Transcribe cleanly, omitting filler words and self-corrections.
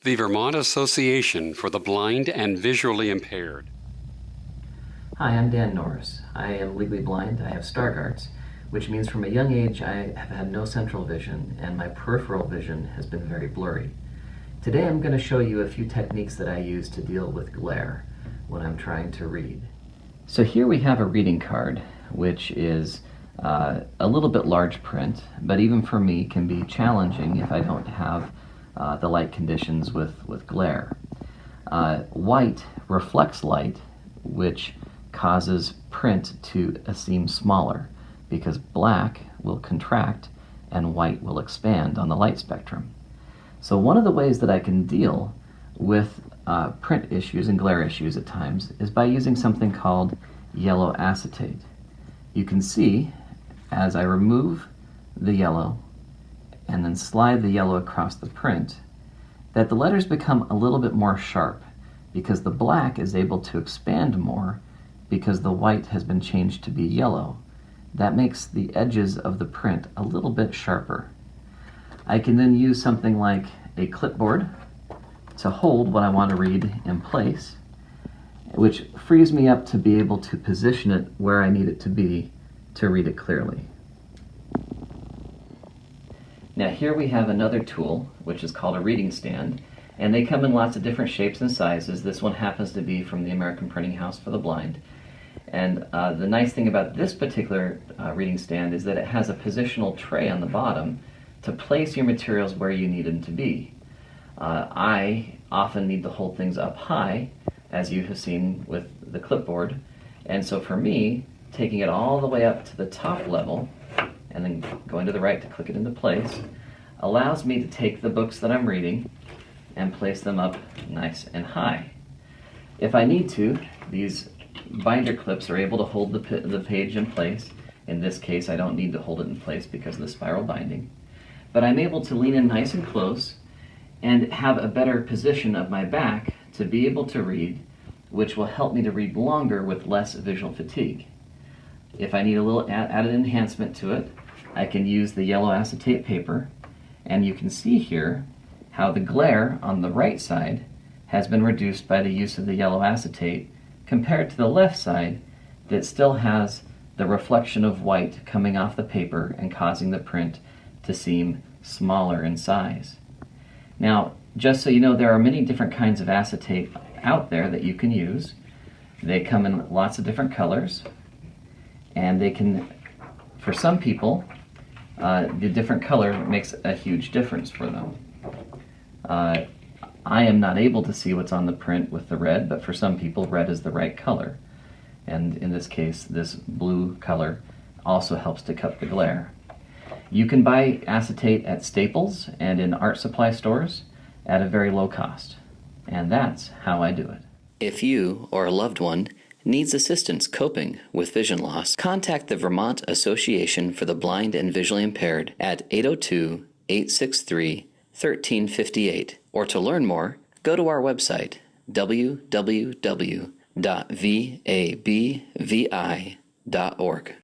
The Vermont Association for the Blind and Visually Impaired. Hi, I'm Dan Norris. I am legally blind. I have Stargardt's, which means from a young age I have had no central vision and my peripheral vision has been very blurry. Today I'm going to show you a few techniques that I use to deal with glare when I'm trying to read. So here we have a reading card, which is a little bit large print, but even for me can be challenging if I don't have the light conditions with glare. White reflects light, which causes print to seem smaller because black will contract and white will expand on the light spectrum. So one of the ways that I can deal with print issues and glare issues at times is by using something called yellow acetate. You can see as I remove the yellow and then slide the yellow across the print that the letters become a little bit more sharp because the black is able to expand more because the white has been changed to be yellow. That makes the edges of the print a little bit sharper. I can then use something like a clipboard to hold what I want to read in place, which frees me up to be able to position it where I need it to be to read it clearly. Now here we have another tool, which is called a reading stand, and they come in lots of different shapes and sizes. This one happens to be from the American Printing House for the Blind. And the nice thing about this particular reading stand is that it has a positional tray on the bottom to place your materials where you need them to be. I often need to hold things up high, as you have seen with the clipboard, and so for me, taking it all the way up to the top level and then going to the right to click it into place allows me to take the books that I'm reading and place them up nice and high. If I need to, these binder clips are able to hold the page in place. In this case, I don't need to hold it in place because of the spiral binding. But I'm able to lean in nice and close and have a better position of my back to be able to read, which will help me to read longer with less visual fatigue. If I need a little added enhancement to it, I can use the yellow acetate paper, and you can see here how the glare on the right side has been reduced by the use of the yellow acetate compared to the left side that still has the reflection of white coming off the paper and causing the print to seem smaller in size. Now, just so you know, there are many different kinds of acetate out there that you can use. They come in lots of different colors, and they can, for some people, the different color makes a huge difference for them. I am not able to see what's on the print with the red, but for some people red is the right color. And in this case, this blue color also helps to cut the glare. You can buy acetate at Staples and in art supply stores at a very low cost. And that's how I do it. If you or a loved one needs assistance coping with vision loss, contact the Vermont Association for the Blind and Visually Impaired at 802-863-1358. Or to learn more, go to our website, www.vabvi.org.